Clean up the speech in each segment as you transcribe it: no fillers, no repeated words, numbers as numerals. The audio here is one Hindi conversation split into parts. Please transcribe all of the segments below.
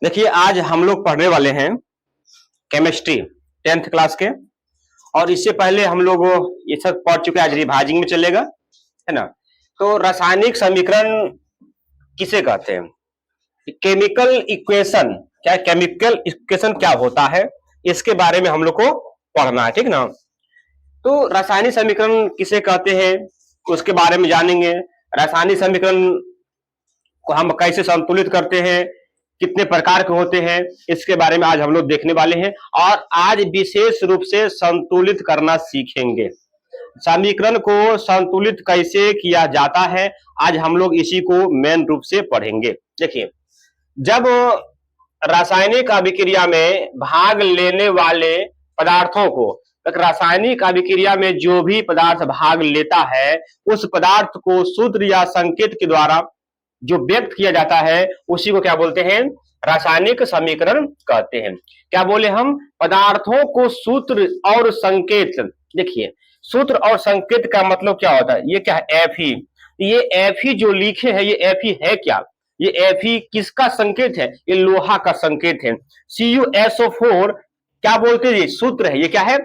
देखिए आज हम लोग पढ़ने वाले हैं केमिस्ट्री 10th क्लास के। और इससे पहले हम लोग ये सब पढ़ चुके हैं, आज रिवाइजिंग में चलेगा, है ना। तो रासायनिक समीकरण किसे कहते हैं, केमिकल इक्वेशन क्या, केमिकल इक्वेशन क्या होता है, इसके बारे में हम लोग को पढ़ना है, ठीक ना। तो रासायनिक समीकरण किसे कहते हैं उसके बारे में जानेंगे। रासायनिक समीकरण को हम कैसे संतुलित करते हैं, कितने प्रकार के होते हैं, इसके बारे में आज हम लोग देखने वाले हैं। और आज विशेष रूप से संतुलित करना सीखेंगे, समीकरण को संतुलित कैसे किया जाता है, आज हम लोग इसी को मेन रूप से पढ़ेंगे। देखिए, जब रासायनिक अभिक्रिया में भाग लेने वाले पदार्थों को, रासायनिक अभिक्रिया में जो भी पदार्थ भाग लेता है उस पदार्थ को सूत्र या संकेत के द्वारा जो व्यक्त किया जाता है उसी को क्या बोलते हैं, रासायनिक समीकरण कहते हैं। क्या बोले हम, पदार्थों को सूत्र और संकेत। देखिए, सूत्र और संकेत का मतलब क्या होता है, ये क्या है, एफी। ये एफी जो लिखे है, ये एफी है क्या, ये एफी किसका संकेत है, ये लोहा का संकेत है। CuSO4 क्या बोलते हैं, ये सूत्र है, ये क्या है,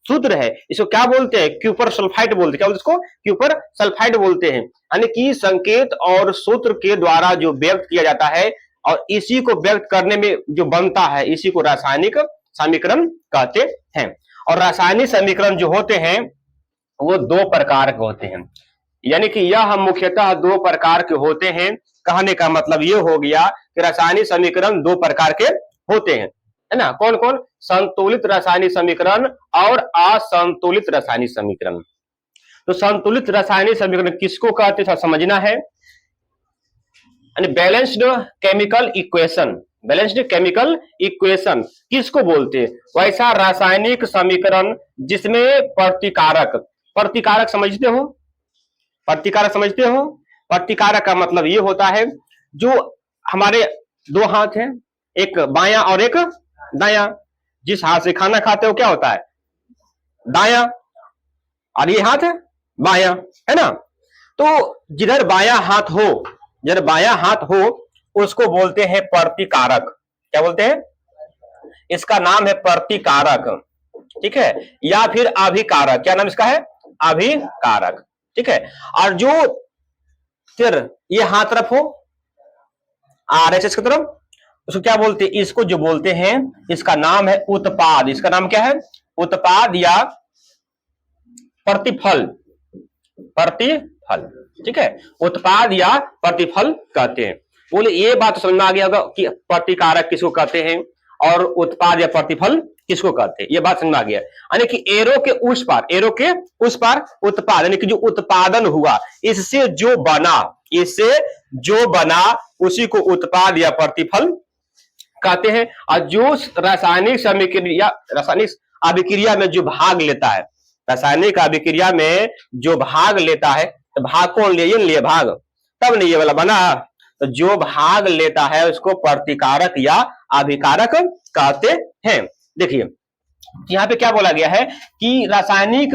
सूत्र है। इसको क्या बोलते हैं, क्यूपर सल्फाइड बोलते हैं। क्या बोलते हैं इसको, क्यूपर सल्फाइड बोलते हैं। यानी कि संकेत और सूत्र के द्वारा जो व्यक्त किया जाता है और इसी को व्यक्त करने में जो बनता है, इसी को रासायनिक समीकरण कहते हैं। और रासायनिक समीकरण जो होते हैं वो दो प्रकार के होते हैं, यानी कि यह मुख्यतः दो प्रकार के होते हैं। कहने का मतलब ये हो गया कि रासायनिक समीकरण दो प्रकार के होते हैं, है ना। कौन कौन, संतुलित रासायनिक समीकरण और असंतुलित रासायनिक समीकरण। तो संतुलित रासायनिक समीकरण किसको कहते हैं समझना है, balanced chemical equation. Balanced chemical equation किसको बोलते हैं, वैसा रासायनिक समीकरण जिसमें प्रतिकारक, प्रतिकारक समझते हो, प्रतिकारक समझते हो। प्रतिकारक का मतलब ये होता है, जो हमारे दो हाथ हैं, एक बायां और एक दायां। जिस हाथ से खाना खाते हो क्या होता है, दायां, और ये हाथ है बायां, है ना। तो जिधर बायां हाथ हो, जिधर बायां हाथ हो उसको बोलते हैं प्रतिकारक। क्या बोलते हैं, इसका नाम है प्रतिकारक, ठीक है। या फिर अभिकारक, क्या नाम इसका है, अभिकारक, ठीक है। और जो फिर ये हाथ रखो RHS की तरफ, उसको क्या बोलते हैं, इसको जो बोलते हैं इसका नाम है उत्पाद। इसका नाम क्या है, उत्पाद या प्रतिफल, प्रतिफल, ठीक है। उत्पाद या प्रतिफल कहते हैं। बोले ये बात समझ में आ गया होगा कि प्रतिकारक किसको कहते हैं और उत्पाद या प्रतिफल किसको कहते हैं, ये बात समझ में आ गया। यानी कि एरो के उस पार, एरो के उस पार उत्पाद, यानी कि जो उत्पादन हुआ, इससे जो बना, इससे जो बना उसी को उत्पाद या प्रतिफल कहते हैं। और जो रासायनिक समीक्रिया, रासायनिक अभिक्रिया में जो भाग लेता है, रासायनिक अभिक्रिया में जो भाग लेता है, तो भाग कौन लिए, ये लिए भाग, तब नहीं ये वाला बना। तो जो भाग लेता है उसको प्रतिकारक या अभिकारक कहते हैं। देखिए यहाँ पे क्या बोला गया है कि रासायनिक,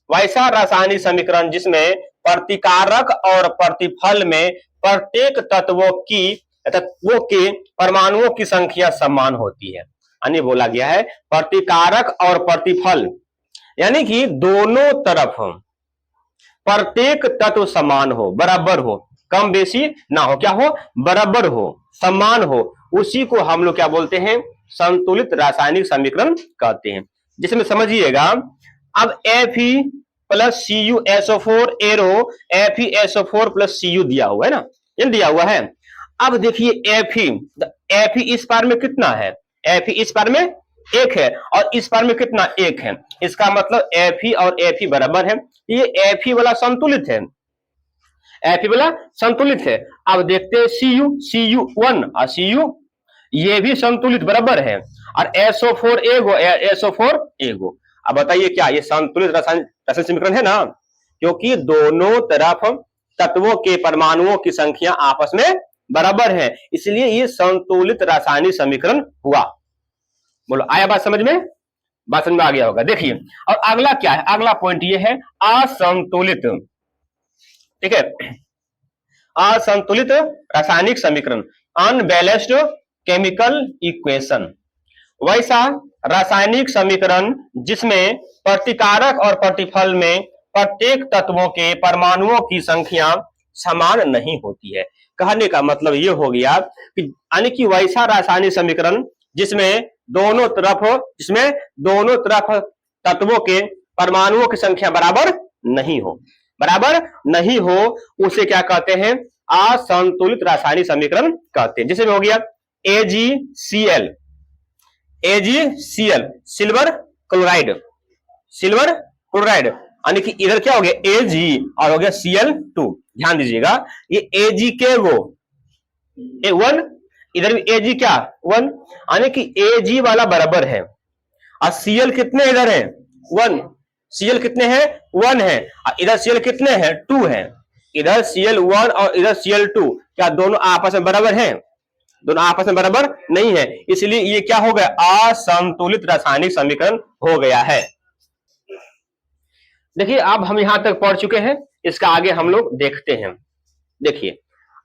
वैसा रासायनिक समीकरण जिसमें प्रतिकारक और प्रतिफल में प्रत्येक तत्वों के परमाणुओं की संख्या समान होती है। यानी बोला गया है प्रतिकारक और प्रतिफल, यानी कि दोनों तरफ प्रत्येक तत्व समान हो, बराबर हो, कम बेसी ना हो, क्या हो, बराबर हो, समान हो, उसी को हम लोग क्या बोलते हैं, संतुलित रासायनिक समीकरण कहते हैं। जिसमें समझिएगा, अब Fe plus CuSO4 arrow FeSO4 plus Cu दिया हुआ है ना, ये दिया हुआ है। अब देखिए Fe इस पार में कितना है, Fe इस पार में एक है और इस पार में कितना, एक है। इसका मतलब Fe और Fe बराबर है। ये Fe वाला संतुलित है, Fe वाला संतुलित है। अब देखते हैं Cu1 और Cu, ये भी संतुलित बराबर है। और SO4 एगो, SO4 एगो। अब बताइए क्या ये संतुलित रासायनिक समीकरण है ना, क्योंकि दोनों तरफ तत्वों के परमाणुओं की संख्या आपस में बराबर है, इसलिए ये संतुलित रासायनिक समीकरण हुआ। बोलो आया बात समझ में, बात समझ में आ गया होगा। देखिए और अगला क्या है, अगला पॉइंट ये है असंतुलित, ठीक है। असंतुलित रासायनिक समीकरण, अनबैलेंस्ड केमिकल इक्वेशन, वैसा रासायनिक समीकरण जिसमें प्रतिकारक और प्रतिफल में प्रत्येक तत्वों के परमाणुओं की संख्या समान नहीं होती है। कहने का मतलब ये हो गया कि यानी कि वैसा रासायनिक समीकरण जिसमें दोनों तरफ तत्वों के परमाणुओं की संख्या बराबर नहीं हो, उसे क्या कहते हैं? असंतुलित रासायनिक समीकरण कहते हैं। जैसे हो गया AgCl, सिल्वर क्लोराइड, यानी कि इधर क्या हो गया Ag और हो गया Cl2। ध्यान दीजिएगा, ये Ag के वो 1, इधर भी Ag क्या 1, यानी कि Ag वाला बराबर है और Cl कितने इधर है 1, Cl कितने हैं 1 है, इधर Cl कितने हैं 2 है, इधर Cl1 और इधर Cl2, क्या दोनों आपस में बराबर हैं? दोनों आपस में बराबर नहीं है, इसलिए ये क्या हो गया? असंतुलित रासायनिक समीकरण हो गया है। देखिए अब हम यहां तक पढ़ चुके हैं, इसका आगे हम लोग देखते हैं। देखिए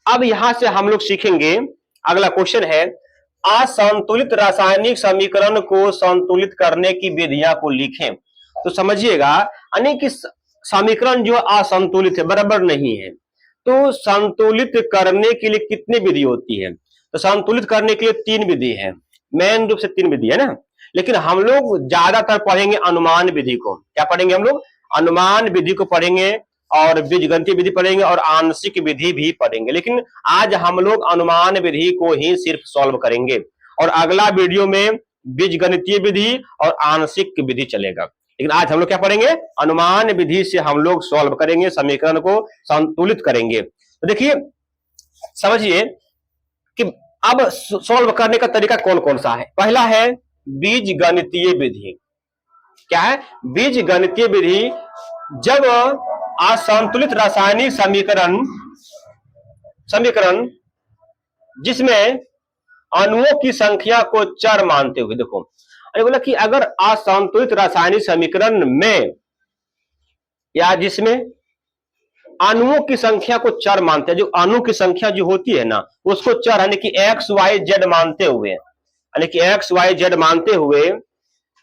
अब यहां से हम लोग सीखेंगे, अगला क्वेश्चन है असंतुलित रासायनिक समीकरण को संतुलित करने की विधियां को लिखें। तो समझिएगा, यानी कि समीकरण जो असंतुलित है, बराबर नहीं है, तो संतुलित करने के लिए कितनी विधि होती है? तो संतुलित करने के लिए 3 विधि है, मेन रूप से 3 विधि है ना, लेकिन हम लोग ज्यादातर पढ़ेंगे अनुमान विधि को। क्या पढ़ेंगे हम लोग? अनुमान विधि को पढ़ेंगे और बीजगणितीय विधि पढ़ेंगे और आंशिक विधि भी पढ़ेंगे, लेकिन आज हम लोग अनुमान विधि को ही सिर्फ सॉल्व करेंगे और अगला वीडियो में बीजगणितीय विधि और आंशिक विधि चलेगा। लेकिन आज हम लोग क्या पढ़ेंगे? अनुमान विधि से हम लोग सॉल्व करेंगे, समीकरण को संतुलित करेंगे। तो देखिए समझिए कि अब सॉल्व करने का तरीका कौन कौन सा है। पहला है बीजगणितीय विधि। क्या है? बीजगणितीय विधि, जब असंतुलित रासायनिक समीकरण जिसमें अणुओं की संख्या को चर मानते हुए, देखो अरे बोला कि अगर असंतुलित रासायनिक समीकरण में या जिसमें अणुओं की संख्या को चर मानते हैं, जो अणु की संख्या जो होती है ना, उसको चर यानी कि XYZ मानते हुए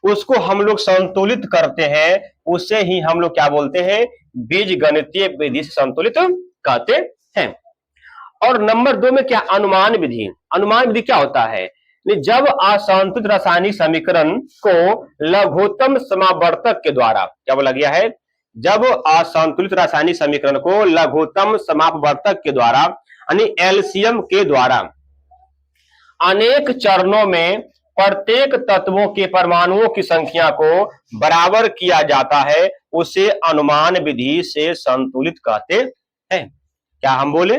उसको हम लोग संतुलित करते हैं, उसे ही हम लोग क्या बोलते हैं? बीजगणितीय विधि से संतुलित कहते हैं। और नंबर 2 में क्या? अनुमान विधि। अनुमान विधि क्या होता है? जब असंतुलित रासायनिक समीकरण को लघुत्तम समावर्तक के द्वारा, क्या बोला गया है? जब असंतुलित रासायनिक समीकरण को लघुत्तम समापवर्तक के द्वारा यानी एलसीएम के द्वारा अनेक चरणों में प्रत्येक तत्वों के परमाणुओं की संख्या को बराबर किया जाता है, उसे अनुमान विधि से संतुलित कहते हैं। क्या हम बोले?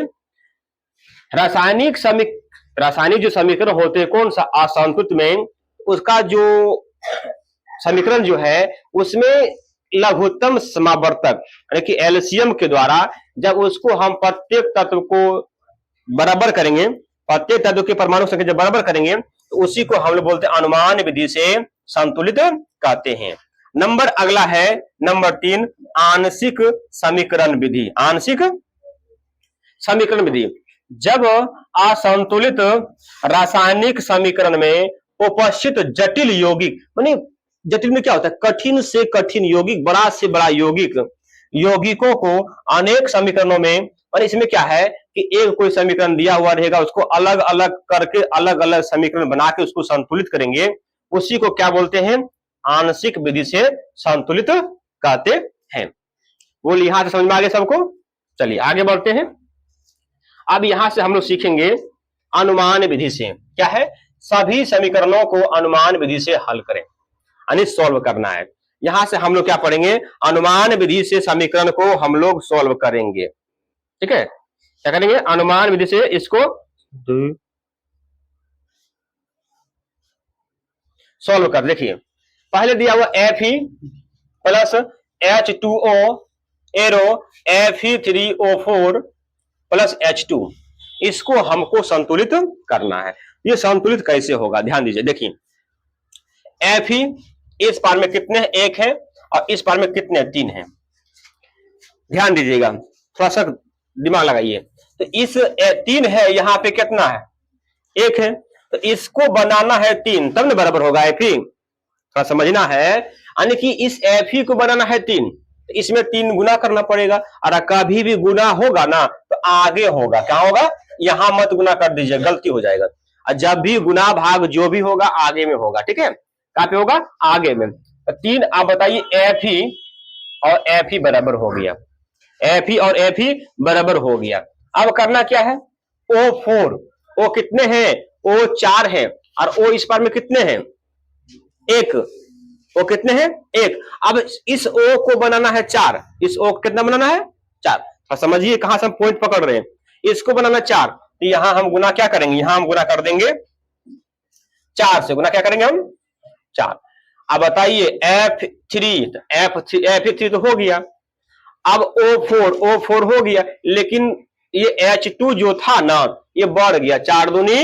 रासायनिक जो समीकरण होते हैं कौन सा? असंतुलित में, उसका जो समीकरण जो है उसमें लघुत्तम समावर्तक यानी कि एलसीएम के द्वारा जब उसको हम प्रत्येक तत्व को बराबर करेंगे, प्रत्येक तत्व के परमाणु संख्या जब बराबर करेंगे, तो उसी को हम लोग बोलते हैं अनुमान विधि से संतुलित कहते हैं। नंबर अगला है नंबर 3, आंशिक समीकरण विधि। आंशिक समीकरण विधि, जब असंतुलित रासायनिक समीकरण में उपस्थित जटिल यौगिक, मानी जटिल में क्या होता है? कठिन से कठिन यौगिक, बड़ा से बड़ा यौगिकों को अनेक समीकरणों में, और इसमें क्या है कि एक कोई समीकरण दिया हुआ रहेगा, उसको अलग अलग करके अलग अलग समीकरण बना के उसको संतुलित करेंगे, उसी को क्या बोलते हैं? आंशिक विधि से संतुलित कहते हैं। बोलिए यहां से समझ में आ गया सबको? चलिए आगे बढ़ते हैं। अब यहां से हम लोग सीखेंगे अनुमान विधि से। क्या है? सभी समीकरणों को अनुमान विधि से हल करें, यानी सॉल्व करना है। यहां से हम लोग क्या पढ़ेंगे? अनुमान विधि से समीकरण को हम लोग सॉल्व करेंगे। ठीक है, क्या करेंगे? अनुमान विधि से इसको सॉल्व कर। देखिए पहले दिया हुआ Fe plus H2O arrow Fe3O4 plus H2, इसको हमको संतुलित करना है। ये संतुलित कैसे होगा? ध्यान दीजिए। देखिए Fe इस पार में कितने हैं? 1 है, और इस पार में कितने? 3 है। ध्यान दीजिएगा, थोड़ा सा दिमाग लगाइए। तो इस 3 है, यहां पे कितना है? 1 है, तो इसको बनाना है 3, तब ना बराबर होगा Fe। थोड़ा समझना है, यानी कि इस Fe को बनाना है 3, तो इसमें 3 गुना करना पड़ेगा। और कभी भी गुना होगा ना तो आगे होगा, क्या होगा, यहां मत गुना कर दीजिए, गलती हो जाएगा। और जब भी गुना भाग जो भी होगा आगे में होगा, ठीक है, कहां पे होगा, आगे में। तो 3, आप बताइए Fe और Fe बराबर हो गया, Fe और Fe बराबर हो गया। अब करना क्या है, O4, O कितने हैं, O 4 है, और O इस पार में कितने हैं, 1, O कितने हैं, 1। अब इस O को बनाना है 4, इस O को कितना बनाना है, 4। तो समझिए कहां से हम पॉइंट पकड़ रहे हैं, इसको बनाना 4, तो यहां हम गुना क्या करेंगे, यहां हम गुना कर देंगे 4 से, गुना क्या करेंगे हम, 4। अब बताइए F3, F3 तो हो गया। अब O4 हो गया, लेकिन ये H2 जो था ना ये बढ़ गया, 4 दूनी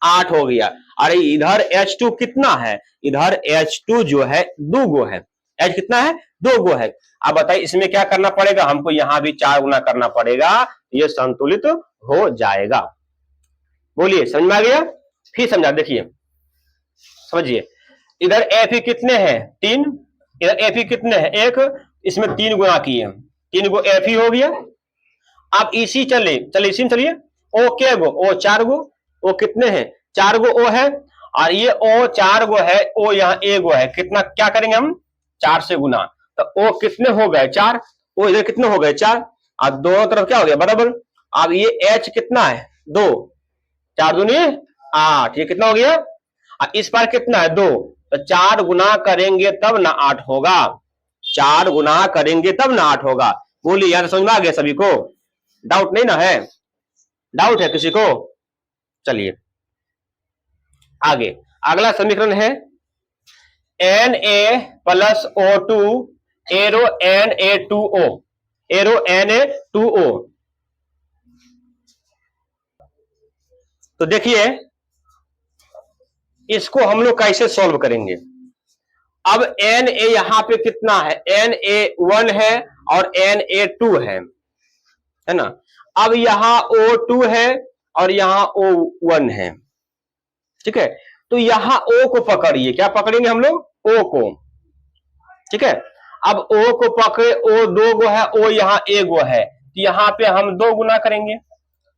8 हो गया। अरे इधर H2 कितना है, इधर H2 जो है 2 गो है, H कितना है, 2 गो है। अब बताइए इसमें क्या करना पड़ेगा, हमको यहां भी 4 गुना करना पड़ेगा, ये संतुलित हो जाएगा। बोलिए समझ में आ गया, फिर समझा, देखिए समझिए, इधर Fe कितने हैं, 3, इधर Fe कितने हैं, 1, इसमें 3 गुना किए, 3 गो Fe हो गया। अब इसी इसी में चलिए, O क्या गो, O 4 गो, O कितने हैं, 4 गो O है, और ये O 4 गो है, O यहाँ 1 गो है, कितना क्या करेंगे हम, 4 से गुना, तो O कितने हो गए, 4, O इधर कितने हो गए, 4, और दोनों तरफ क्या हो गया, बराबर। अब ये H कितना है, 2, 4 दूनी 8, ये कितना हो गया, और इस पार कितना है, 2, तो 4 गुना करेंगे तब ना 8 होगा, 4 गुना करेंगे तब ना 8 होगा। बोलिए यार, समझ में आ गया सभी को, डाउट नहीं ना है, डाउट है किसी को, चलिए आगे। अगला समीकरण है Na plus O2 arrow Na2O, arrow Na2O। तो देखिए इसको हम लोग कैसे सॉल्व करेंगे। अब Na यहां पे कितना है, Na1 है और Na2 है ना। अब यहां O2 है और यहां O1 है, ठीक है। तो यहां O को पकड़िए, क्या पकड़ेंगे हम लोग, O को, ठीक है। अब O को पकड़े, O 2 गो है, O यहां 1 गो है, तो यहां पे हम 2 गुना करेंगे,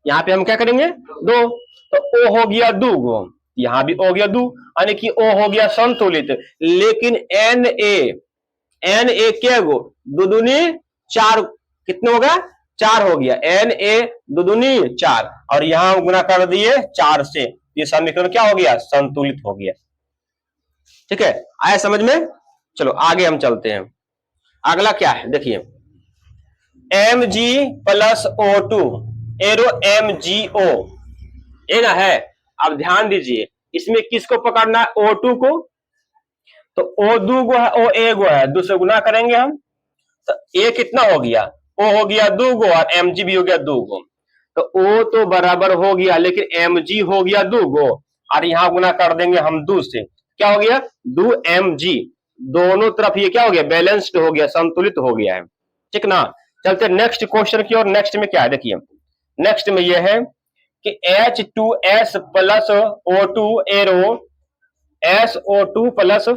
यहां पे हम क्या करेंगे, 2, तो O हो गया 2 गो, यहां भी हो गया 2, यानी कि O हो गया संतुलित। लेकिन Na क्या गो, 2 दूनी 4, कितने हो गया, 4 हो गया, Na 2 दूनी 4, और यहां गुना कर दिए 4 से, ये समीकरण क्या हो गया, संतुलित हो गया, ठीक है। आया समझ में, चलो आगे हम चलते हैं। अगला क्या है, देखिए Mg plus O2 arrow MgO, ये ना है। अब ध्यान दीजिए, इसमें किसको पकड़ना है, O2 को, तो O 2 गो है, O 1 गो है, 2 से गुना करेंगे हम, तो A कितना हो गया, O हो गया 2 गो और Mg भी हो गया 2 गो, तो O तो बराबर हो गया, लेकिन Mg हो गया 2 गो, और यहां गुना कर देंगे हम 2 से, क्या हो गया, 2 Mg, दोनों तरफ ये क्या हो गया, बैलेंस्ड हो गया, संतुलित हो गया है, ठीक ना। चलते नेक्स्ट क्वेश्चन की, और नेक्स्ट में क्या है, देखिए नेक्स्ट में यह है कि H2S plus O2 arrow SO2 plus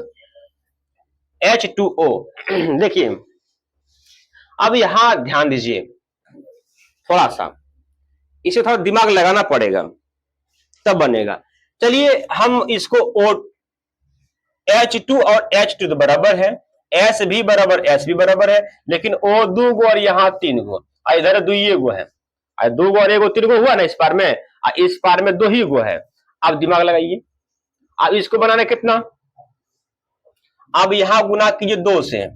H2O। देखिए अब यहां ध्यान दीजिए, थोड़ा सा इसे थोड़ा दिमाग लगाना पड़ेगा तब बनेगा। चलिए हम इसको H2 और H2 तो बराबर है, S भी बराबर S भी बराबर है, लेकिन O 2 गो और यहाँ 3 गो, और इधर 2 गो है, 2 गो और 1 गो 3 गो हुआ ना इस पार में, और इस पार में 2 ही गो है। अब दिमाग लगाइए, अब इसको बनाना कितना, अब यहां गुना कीजिए 2 से,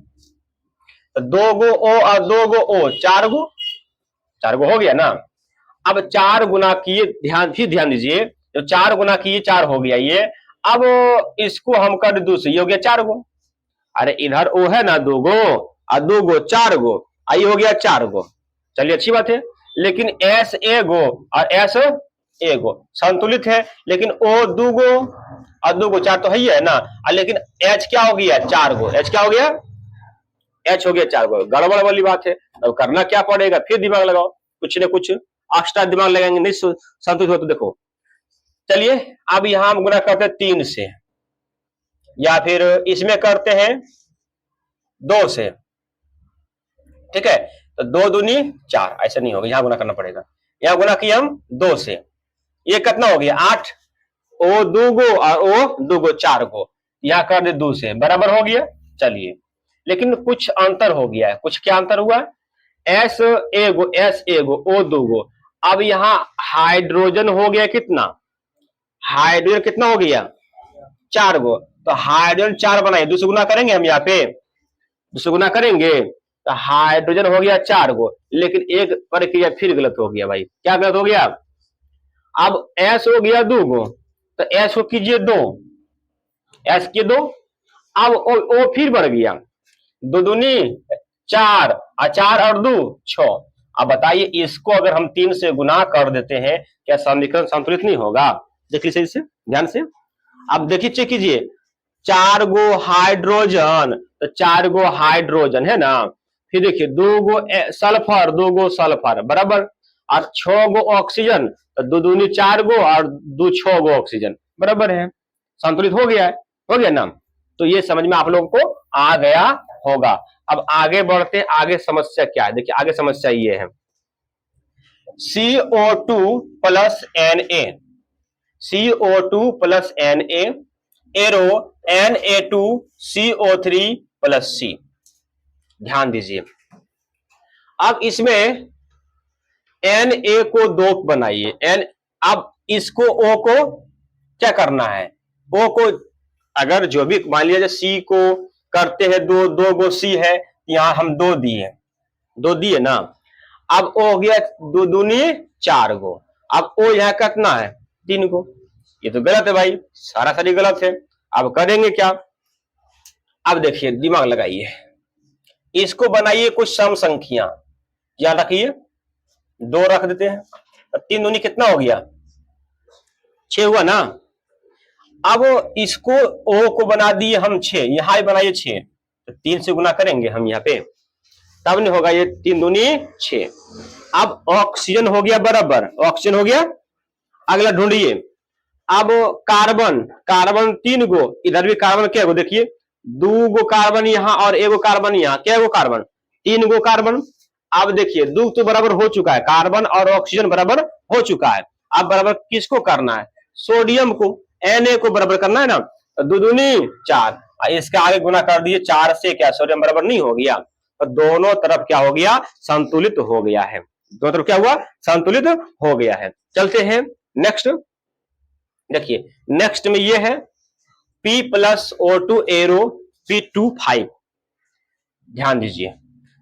तो 2 गो O और 2 गो O, 4 गो, 4 गो हो गया ना। अब 4 गुना किए, ध्यान दीजिए, जो 4 गुना किए 4 हो गया ये। अब इसको हम कर 2 से, ये हो गया 4 गो, अरे इधर O है ना 2 गो और 2 गो 4 गो, आई हो गया 4 गो, चलिए अच्छी बात है। लेकिन S 1 गो और S 1 गो संतुलित है, लेकिन O 2 गो और 2 गो 4 तो है ही है ना, लेकिन H क्या हो गया, 4 गो, H क्या हो गया, H हो गया 4 गो, गड़बड़ वाली बात है। अब करना क्या पड़ेगा, फिर दिमाग लगाओ, कुछ न कुछ एक्स्ट्रा दिमाग लगाएंगे, नहीं संतुलित हो तो देखो चलिए अब यहां हम गुना करते हैं 3 से, या फिर इसमें करते हैं 2 से, ठीक है। तो 2 दूनी 4, ऐसा नहीं होगा, यहां गुना करना पड़ेगा। यहां गुना किया हम 2 से, ये कितना हो गया 8, ओ 2 गो और ओ 2 गो 4 गो, यहां कर दे 2 से, बराबर हो गया। चलिए लेकिन कुछ अंतर हो गया है। कुछ क्या अंतर हुआ? एस एगो ओ 2 गो। अब यहाँ हाइड्रोजन हो गया कितना? हाइड्रोजन कितना हो गया? 4 गो। तो हाइड्रोजन 4 बनाए, 2 से गुना करेंगे हम, यहाँ पे 2 से गुना करेंगे तो हाइड्रोजन हो गया 4 गो। लेकिन एक प्रक्रिया फिर गलत हो गया भाई। क्या गलत हो गया? अब एस हो गया 2 गो, तो एस को कीजिए 2, एस के 2। अब ओ फिर बढ़ गया, 2 दूनी 4 और 4 और 2 6। अब बताइए इसको अगर हम 3 से गुना कर देते हैं, क्या समीकरण संतुलित नहीं होगा? देखिए सही से, ध्यान से। अब देखिए, चेक कीजिए, 4 गो हाइड्रोजन, तो 4 गो हाइड्रोजन है ना। फिर देखिए 2 गो सल्फर, 2 गो सल्फर, बराबर। और 6 गो ऑक्सीजन, तो 2 दूनी 4 गो और 2 6 गो ऑक्सीजन, बराबर है। संतुलित हो गया है, हो गया ना। तो ये समझ में आप लोगों को आ गया होगा। अब आगे बढ़ते हैं, आगे समस्या क्या है देखिए। आगे समस्या ये है, CO2 plus Na, CO2 plus Na arrow Na2CO3 plus C। ध्यान दीजिए, अब इसमें Na को 2 बनाइए, अब इसको O को क्या करना है? O को अगर जो भी मान लिया जाए C को करते हैं 2 गो C है, यहां हम 2 दिए ना। अब O हो गया 2 दूनी 4 गो। अब O यहाँ कितना है? 3 गो। ये तो गलत है भाई, सारा सारी गलत है। अब करेंगे क्या? अब देखिए दिमाग लगाइए, इसको बनाइए कुछ सम संख्या, क्या रखिए 2 रख देते हैं। 3 दूनी कितना हो गया? 6 हुआ ना। अब इसको O को बना दिए हम 6, यहां बनाइए 6, तो 3 से गुना करेंगे हम यहाँ पे, तब नहीं होगा। ये 3 दूनी 6। अब ऑक्सीजन हो गया बराबर, ऑक्सीजन हो गया। अगला ढूंढिए, अब कार्बन, कार्बन 3 गो, इधर भी कार्बन क्या गो? देखिए 2 गो कार्बन यहाँ और 1 गो कार्बन यहाँ, क्या गो कार्बन? 3 गो कार्बन। अब देखिए 2 तो बराबर हो चुका है, कार्बन और ऑक्सीजन बराबर हो चुका है। अब बराबर किसको करना है? सोडियम को, Na को बराबर करना है ना। 2 दूनी 4, इसके आगे गुना कर दिए 4 से, क्या सोडियम बराबर नहीं हो गया? तो दोनों तरफ क्या हो गया? संतुलित हो गया है। दोनों तरफ क्या हुआ? संतुलित हो गया है। चलते हैं नेक्स्ट। देखिए नेक्स्ट में ये है P plus O2 arrow P25। ध्यान दीजिए,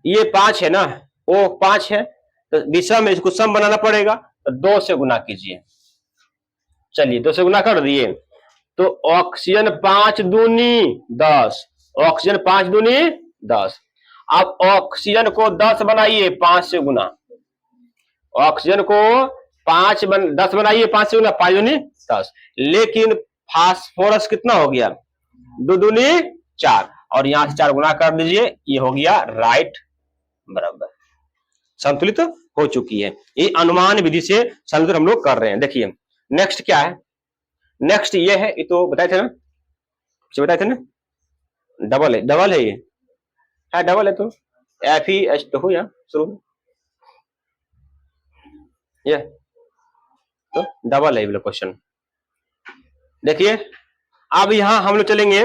ये 5 है ना, O 5 है, तो विषम में इसको सम बनाना पड़ेगा, तो 2 से गुना कीजिए। चलिए 2 से गुना कर दिए, तो ऑक्सीजन 5 दूनी 10, ऑक्सीजन 5 दूनी 10। अब ऑक्सीजन को 10 बनाइए 5 से गुना, ऑक्सीजन को 10 बनाइए 5 से गुना, 5 दूनी 10। लेकिन फास्फोरस कितना हो गया? 2 दूनी 4, और यहां से 4 गुना कर दीजिए, ये हो गया राइट, बराबर, संतुलित हो चुकी है। ये अनुमान विधि से संतुलित हम लोग कर रहे हैं। देखिए नेक्स्ट क्या है? नेक्स्ट ये है, ये तो बताए थे ना, बताए थे ना, डबल है, डबल है, ये है डबल है, तो FeH तो हो या शुरू में, ये तो डबल है क्वेश्चन। देखिए अब यहां हम लोग चलेंगे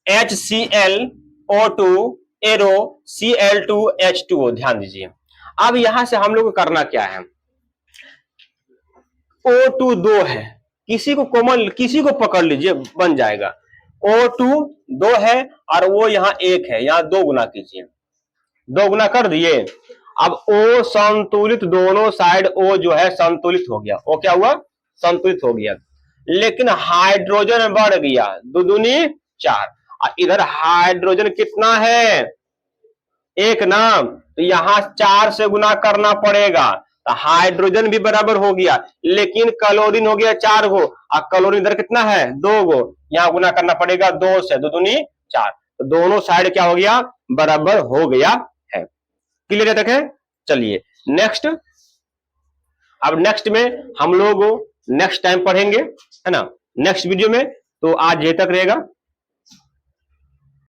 HClO2 एरो Cl2H2O। ध्यान दीजिए, अब यहां से हम लोग को करना क्या है? O2 2 है, किसी को कॉमन, किसी को पकड़ लीजिए, बन जाएगा। O2 2 है और वो यहाँ 1 है, यहाँ 2 गुना कीजिए, 2 गुना कर दिए। अब O संतुलित, दोनों साइड O जो है संतुलित हो गया। O क्या हुआ? संतुलित हो गया। लेकिन हाइड्रोजन बढ़ गया, 2 दूनी 4, और इधर हाइड्रोजन कितना है? 1 ना, तो यहां 4 से गुना करना पड़ेगा, तो हाइड्रोजन भी बराबर हो गया। लेकिन क्लोरीन हो गया 4 गो, और क्लोरीन इधर कितना है? 2 गो, यहां गुना करना पड़ेगा 2 से, 2 दूनी 4, तो दोनों साइड क्या हो गया? बराबर हो गया है। क्लियर है? देखें, चलिए नेक्स्ट। अब नेक्स्ट में हम लोग नेक्स्ट टाइम पढ़ेंगे, है ना, नेक्स्ट वीडियो में। तो आज यहीं तक रहेगा।